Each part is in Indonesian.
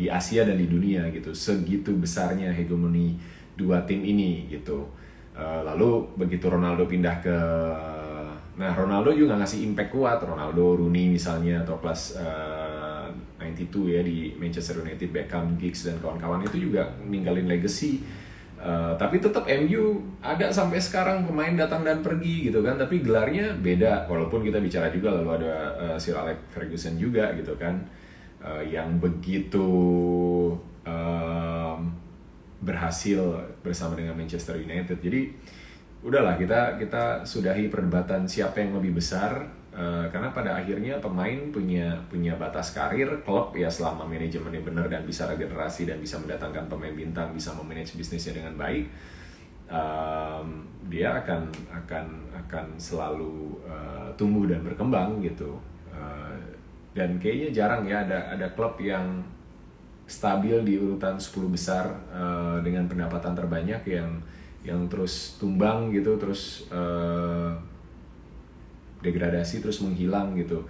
di Asia dan di dunia gitu. Segitu besarnya hegemoni dua tim ini gitu. Lalu begitu Ronaldo pindah ke, nah Ronaldo juga ngasih impact kuat. Ronaldo, Rooney misalnya, atau kelas 92 ya di Manchester United, Beckham, Giggs dan kawan-kawan itu juga ninggalin legacy. Tapi tetap MU ada sampai sekarang, pemain datang dan pergi gitu kan, tapi gelarnya beda. Walaupun kita bicara juga lalu ada Sir Alex Ferguson juga gitu kan, yang begitu berhasil bersama dengan Manchester United. Jadi udahlah, kita sudahi perdebatan siapa yang lebih besar, karena pada akhirnya pemain punya batas karir. Klub ya selama manajemennya benar dan bisa regenerasi dan bisa mendatangkan pemain bintang, bisa memanage bisnisnya dengan baik, dia akan selalu tumbuh dan berkembang gitu. Dan kayaknya jarang ya ada klub yang stabil di urutan 10 besar dengan pendapatan terbanyak yang terus tumbang gitu, terus degradasi, terus menghilang gitu.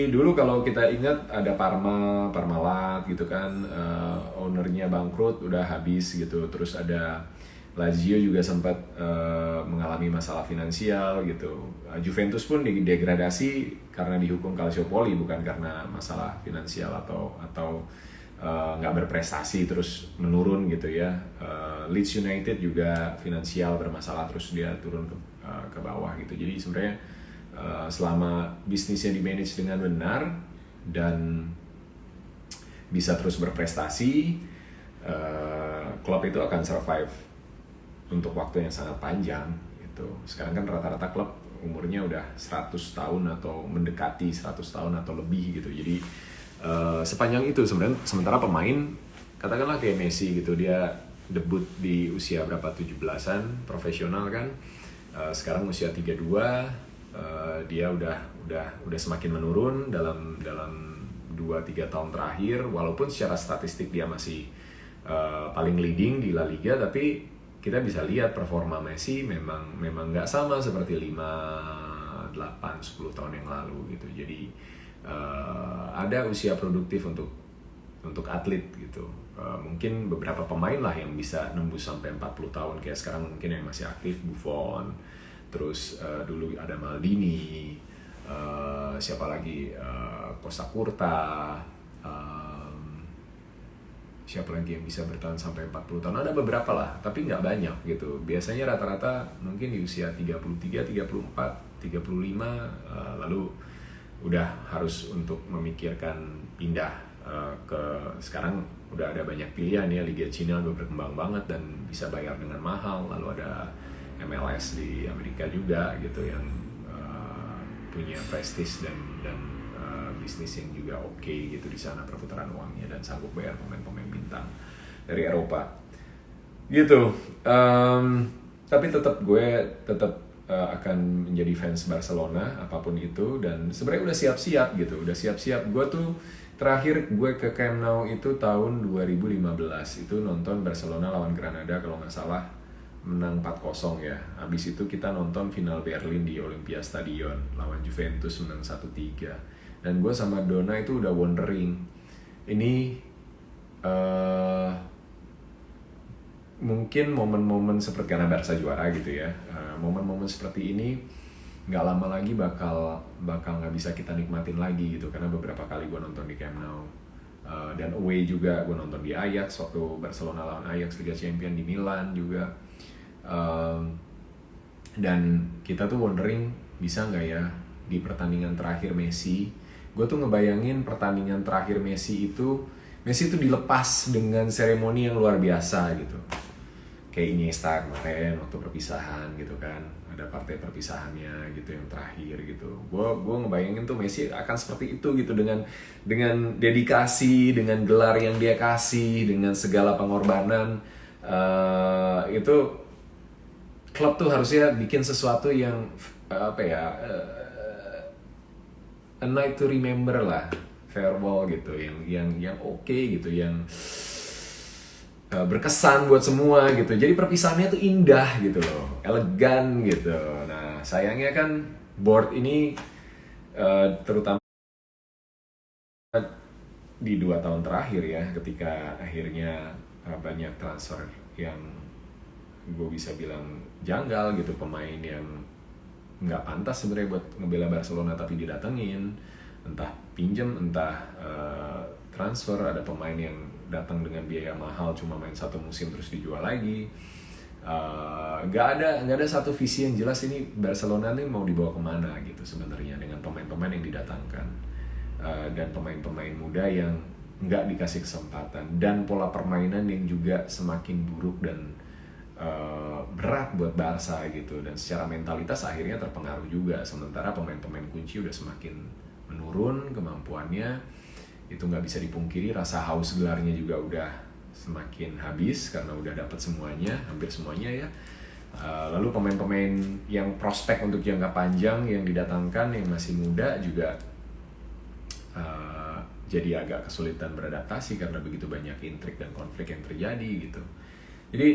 Dulu kalau kita ingat ada Parmalat gitu kan, ownernya bangkrut, udah habis gitu. Terus ada Lazio juga sempat mengalami masalah finansial gitu. Juventus pun degradasi karena dihukum Calciopoli, bukan karena masalah finansial atau nggak berprestasi terus menurun gitu ya. Leeds United juga finansial bermasalah, terus dia turun ke bawah gitu. Jadi sebenarnya selama bisnisnya di-manage dengan benar dan bisa terus berprestasi, klub itu akan survive untuk waktu yang sangat panjang gitu. Sekarang kan rata-rata klub umurnya udah 100 tahun atau mendekati 100 tahun atau lebih gitu. Jadi sepanjang itu sebenarnya. Sementara pemain katakanlah kayak Messi gitu, dia debut di usia berapa, 17-an, profesional kan, sekarang usia 32, dia udah semakin menurun dalam 2-3 tahun terakhir. Walaupun secara statistik dia masih paling leading di La Liga, tapi kita bisa lihat performa Messi memang nggak sama seperti 5, 8, 10 tahun yang lalu gitu. Jadi ada usia produktif untuk atlet gitu. Mungkin beberapa pemain lah yang bisa nembus sampai 40 tahun kayak sekarang mungkin yang masih aktif, Buffon, terus dulu ada Maldini, siapa lagi, Costa Curta, siapa lagi yang bisa bertahan sampai 40 tahun. Ada beberapa lah, tapi nggak banyak gitu. Biasanya rata-rata mungkin di usia 33, 34, 35, lalu udah harus untuk memikirkan pindah ke, sekarang udah ada banyak pilihan ya. Liga Cina udah berkembang banget dan bisa bayar dengan mahal. Lalu ada MLS di Amerika juga gitu yang punya prestis dan bisnis yang juga oke gitu di sana, perputaran uangnya, dan sanggup bayar pemain-pemain bintang dari Eropa gitu. Tapi gue tetap akan menjadi fans Barcelona apapun itu, dan sebenarnya udah siap-siap gitu. Gue tuh terakhir gue ke Camp Nou itu tahun 2015, itu nonton Barcelona lawan Granada kalau nggak salah, menang 4-0 ya. Habis itu kita nonton final Berlin di Olympia Stadion lawan Juventus, menang 1-3. Dan gue sama Donna itu udah wondering, ini mungkin momen-momen seperti, karena Barca juara gitu ya, momen-momen seperti ini nggak lama lagi bakal nggak bisa kita nikmatin lagi gitu. Karena beberapa kali gue nonton di Camp Nou, dan away juga gue nonton di Ajax waktu Barcelona lawan Ajax Liga Champions, di Milan juga. Dan kita tuh wondering, bisa nggak ya di pertandingan terakhir Messi, gue tuh ngebayangin pertandingan terakhir Messi itu dilepas dengan seremoni yang luar biasa gitu, kayak Iniesta kemarin waktu perpisahan gitu kan, ada partai perpisahannya gitu yang terakhir gitu. Gue ngebayangin tuh Messi akan seperti itu gitu, dengan dedikasi, dengan gelar yang dia kasih, dengan segala pengorbanan. Itu klub tuh harusnya bikin sesuatu yang a night to remember lah, farewell gitu, yang oke gitu, yang berkesan buat semua gitu. Jadi perpisahannya tuh indah gitu loh, elegan gitu. Nah sayangnya kan board ini terutama di 2 tahun terakhir ya, ketika akhirnya banyak transfer yang gue bisa bilang janggal gitu, pemain yang nggak pantas sebenarnya buat ngebela Barcelona tapi didatengin, entah pinjem entah transfer. Ada pemain yang datang dengan biaya mahal cuma main 1 musim terus dijual lagi. Nggak ada satu visi yang jelas ini Barcelona nih mau dibawa kemana gitu sebenarnya dengan pemain-pemain yang didatangkan, dan pemain-pemain muda yang nggak dikasih kesempatan, dan pola permainan yang juga semakin buruk dan berat buat Barca gitu, dan secara mentalitas akhirnya terpengaruh juga. Sementara pemain-pemain kunci udah semakin menurun kemampuannya, itu nggak bisa dipungkiri. Rasa haus gelarnya juga udah semakin habis karena udah dapat semuanya, hampir semuanya ya. Lalu pemain-pemain yang prospek untuk jangka panjang yang didatangkan yang masih muda juga jadi agak kesulitan beradaptasi karena begitu banyak intrik dan konflik yang terjadi gitu. Jadi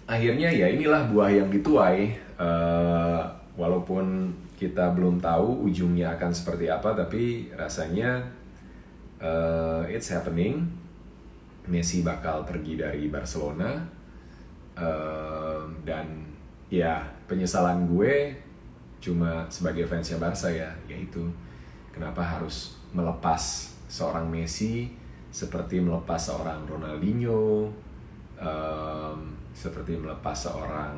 akhirnya ya inilah buah yang dituai. Walaupun kita belum tahu ujungnya akan seperti apa, tapi rasanya it's happening. Messi bakal pergi dari Barcelona, dan ya penyesalan gue cuma sebagai fansnya Barca ya, yaitu kenapa harus melepas seorang Messi seperti melepas seorang Ronaldinho, seperti melepas seorang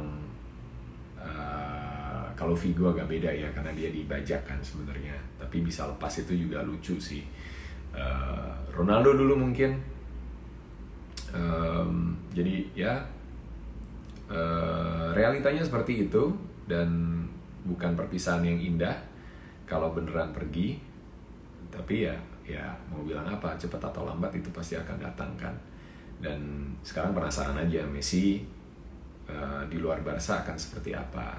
kalau Figo agak beda ya karena dia dibajak kan sebenarnya, tapi bisa lepas itu juga lucu sih. Ronaldo dulu mungkin, jadi ya realitanya seperti itu, dan bukan perpisahan yang indah kalau beneran pergi. Tapi ya mau bilang apa, cepat atau lambat itu pasti akan datang kan. Dan sekarang penasaran aja Messi di luar Barca akan seperti apa.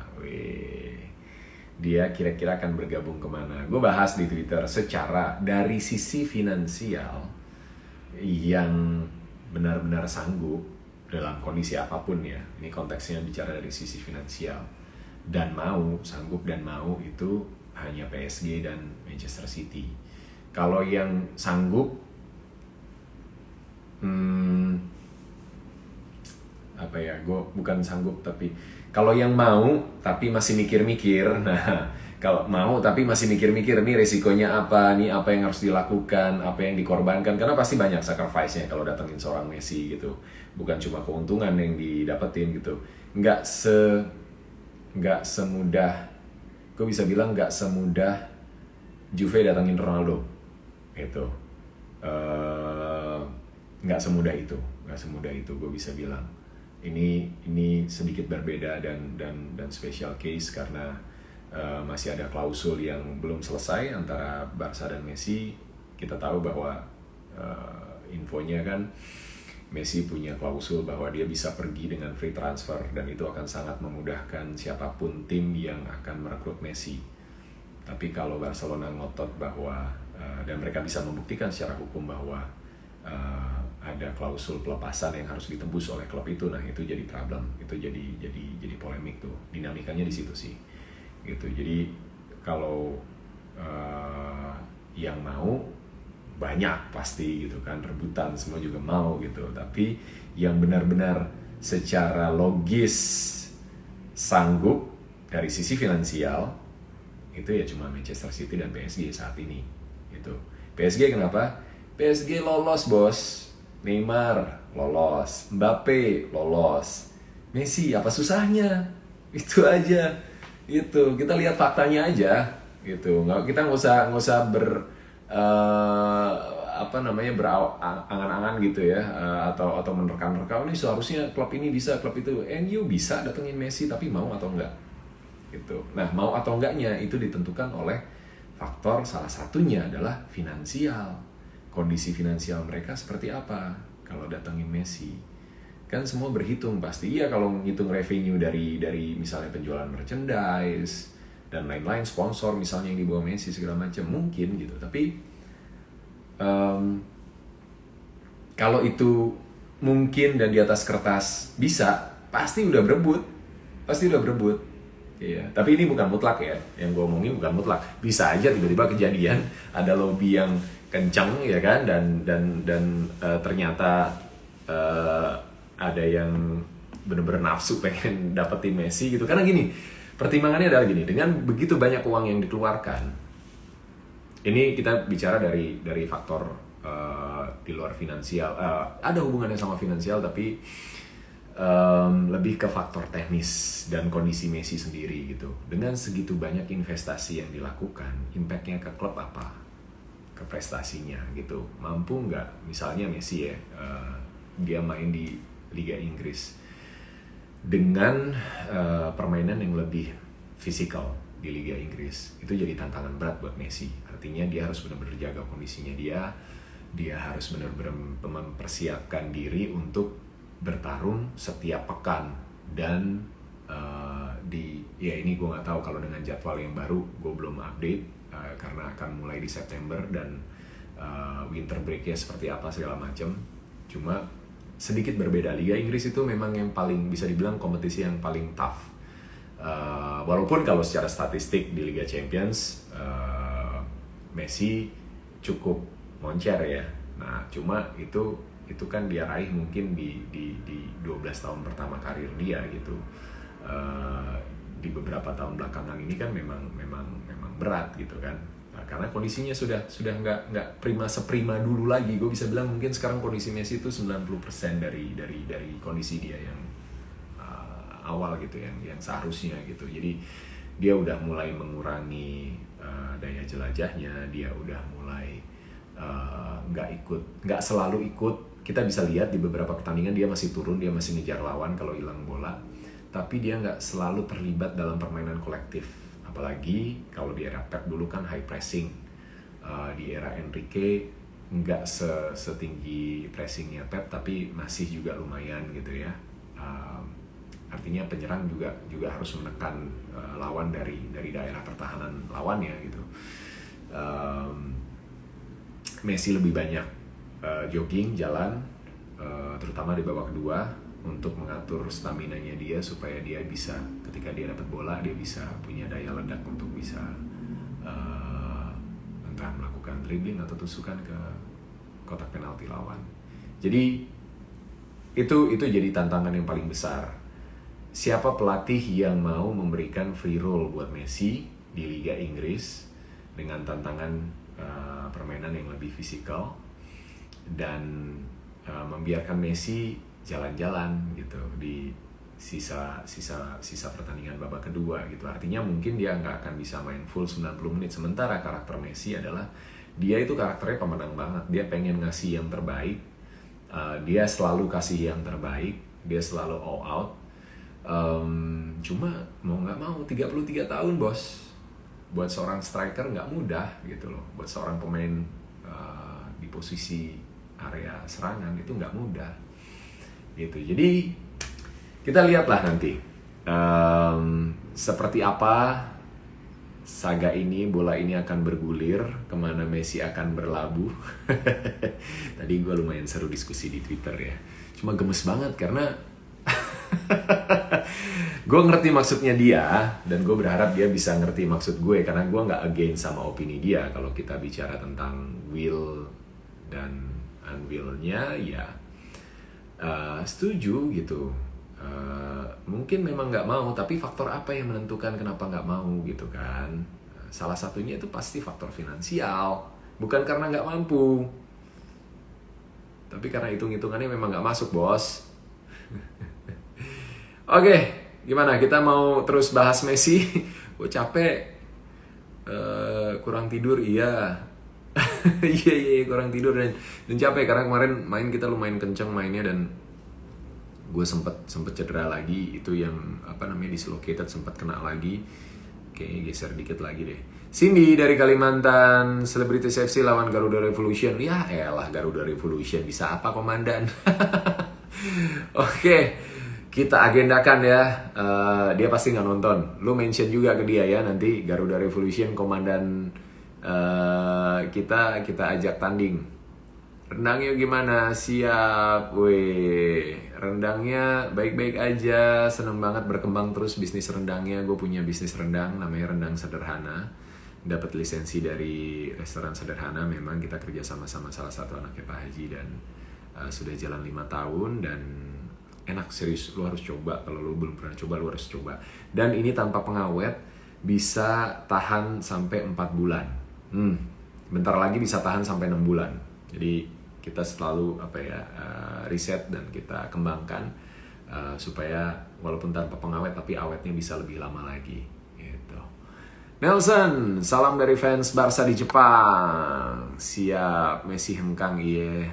Dia kira-kira akan bergabung kemana. Gue bahas di Twitter secara dari sisi finansial yang benar-benar sanggup dalam kondisi apapun ya. Ini konteksnya bicara dari sisi finansial. Dan sanggup dan mau itu hanya PSG dan Manchester City. Kalau yang sanggup, gue bukan sanggup, tapi kalau yang mau tapi masih mikir-mikir, nah kalau mau tapi masih mikir-mikir nih resikonya apa, nih apa yang harus dilakukan, apa yang dikorbankan, karena pasti banyak sacrifice-nya kalau datengin seorang Messi gitu, bukan cuma keuntungan yang didapetin gitu, nggak semudah, gue bisa bilang nggak semudah Juve datengin Ronaldo gitu, nggak semudah itu gue bisa bilang. Ini sedikit berbeda dan special case karena masih ada klausul yang belum selesai antara Barca dan Messi. Kita tahu bahwa infonya kan Messi punya klausul bahwa dia bisa pergi dengan free transfer, dan itu akan sangat memudahkan siapapun tim yang akan merekrut Messi. Tapi kalau Barcelona ngotot bahwa dan mereka bisa membuktikan secara hukum bahwa ada klausul pelepasan yang harus ditembus oleh klub itu, nah itu jadi problem, itu jadi polemik tuh, dinamikanya di situ sih, gitu. Jadi kalau yang mau banyak pasti gitu kan, rebutan semua juga mau gitu, tapi yang benar-benar secara logis sanggup dari sisi finansial itu ya cuma Manchester City dan PSG saat ini gitu. PSG kenapa? PSG lolos bos, Neymar lolos, Mbappe lolos, Messi apa susahnya? Itu aja, itu kita lihat faktanya aja, gitu. Kita nggak usah berangan-angan gitu ya, atau menerka-nerka ini seharusnya klub ini bisa, klub itu. MU bisa datengin Messi tapi mau atau enggak, gitu. Nah mau atau enggaknya itu ditentukan oleh faktor, salah satunya adalah finansial. Kondisi finansial mereka seperti apa kalau datengin Messi, kan semua berhitung pasti. Iya kalau menghitung revenue dari misalnya penjualan merchandise dan lain-lain, sponsor misalnya yang dibawa Messi segala macam mungkin gitu. Tapi kalau itu mungkin dan di atas kertas bisa, pasti udah berebut. Iya, tapi ini bukan mutlak ya. Yang gue omongin bukan mutlak. Bisa aja tiba-tiba kejadian ada lobby yang kencang ya kan, dan ternyata ada yang bener-bener nafsu pengen dapetin Messi gitu. Karena gini, pertimbangannya adalah gini, dengan begitu banyak uang yang dikeluarkan, ini kita bicara dari faktor di luar finansial, ada hubungannya sama finansial, tapi lebih ke faktor teknis dan kondisi Messi sendiri gitu. Dengan segitu banyak investasi yang dilakukan, impact-nya ke klub apa? Ke prestasinya gitu. Mampu nggak misalnya Messi ya, dia main di Liga Inggris dengan permainan yang lebih fisikal di Liga Inggris, itu jadi tantangan berat buat Messi. Artinya dia harus benar-benar jaga kondisinya dia harus benar-benar mempersiapkan diri untuk bertarung setiap pekan. Dan ini gue nggak tahu kalau dengan jadwal yang baru, gue belum update karena akan mulai di September dan winter break-nya seperti apa segala macam. Cuma sedikit berbeda. Liga Inggris itu memang yang paling bisa dibilang kompetisi yang paling tough. Walaupun kalau secara statistik di Liga Champions Messi cukup moncer ya. Nah, cuma itu kan dia raih mungkin di 12 tahun pertama karir dia gitu. Di beberapa tahun belakangan ini kan memang berat gitu kan. Karena kondisinya sudah nggak seprima dulu lagi. Gue bisa bilang mungkin sekarang kondisi Messi itu 90% dari kondisi dia yang awal gitu, yang seharusnya gitu. Jadi dia udah mulai mengurangi daya jelajahnya, dia udah mulai nggak selalu ikut. Kita bisa lihat di beberapa pertandingan dia masih turun, dia masih ngejar lawan kalau hilang bola, tapi dia nggak selalu terlibat dalam permainan kolektif. Apalagi kalau di era Pep dulu kan high pressing, di era Enrique nggak setinggi pressingnya Pep, tapi masih juga lumayan gitu ya. Artinya penyerang juga harus menekan lawan dari daerah pertahanan lawannya gitu. Messi lebih banyak jogging, jalan, terutama di babak kedua, untuk mengatur staminanya dia supaya dia bisa, ketika dia dapat bola, dia bisa punya daya ledak untuk bisa entah melakukan dribbling atau tusukan ke kotak penalti lawan. Jadi itu jadi tantangan yang paling besar. Siapa pelatih yang mau memberikan free roll buat Messi di Liga Inggris dengan tantangan permainan yang lebih fisikal dan membiarkan Messi jalan-jalan gitu di sisa pertandingan babak kedua gitu. Artinya mungkin dia nggak akan bisa main full 90 menit. Sementara karakter Messi adalah dia itu karakternya pemenang banget. Dia pengen ngasih yang terbaik, dia selalu kasih yang terbaik, dia selalu all out. Cuma mau nggak mau 33 tahun bos, buat seorang striker nggak mudah gitu loh. Buat seorang pemain di posisi area serangan itu nggak mudah gitu. Jadi kita lihatlah nanti seperti apa saga ini, bola ini akan bergulir, kemana Messi akan berlabuh. Tadi gue lumayan seru diskusi di Twitter ya, cuma gemes banget karena gue ngerti maksudnya dia, dan gue berharap dia bisa ngerti maksud gue, karena gue nggak against sama opini dia. Kalau kita bicara tentang will dan unwill-nya, ya setuju gitu. Mungkin memang nggak mau, tapi faktor apa yang menentukan kenapa nggak mau gitu kan? Salah satunya itu pasti faktor finansial, bukan karena nggak mampu, tapi karena hitung-hitungannya memang nggak masuk bos. Oke, gimana? Kita mau terus bahas Messi? Gue capek, kurang tidur, iya. Iya kurang tidur dan capek karena kemarin main kita lumayan kenceng mainnya, dan gue sempet cedera lagi. Itu yang dislocated, sempat kena lagi. Kayaknya geser dikit lagi deh. Cindy dari Kalimantan, Celebrity FC lawan Garuda Revolution. Ya elah, Garuda Revolution bisa apa komandan? Oke, kita agendakan ya. Dia pasti nggak nonton. Lu mention juga ke dia ya nanti, Garuda Revolution komandan. Kita ajak tanding. Rendangnya gimana? Siap. Weh, rendangnya baik-baik aja. Seneng banget berkembang terus bisnis rendangnya. Gue punya bisnis rendang namanya Rendang Sederhana. dapat lisensi dari restoran sederhana. Memang kita kerja sama salah satu anaknya Pak Haji, dan sudah jalan 5 tahun dan enak, serius. Lu harus coba, kalau lu belum pernah coba lu harus coba. Dan ini tanpa pengawet, bisa tahan sampai 4 bulan. Bentar lagi bisa tahan sampai 6 bulan. Jadi kita selalu riset dan kita kembangkan supaya walaupun tanpa pengawet tapi awetnya bisa lebih lama lagi gitu. Nelson, salam dari fans Barca di Jepang. Siap, Messi hengkang iya.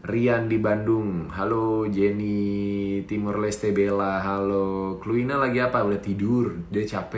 Rian di Bandung, halo. Jenny Timur Leste Bella, halo. Kluina lagi apa? Udah tidur, dia capek.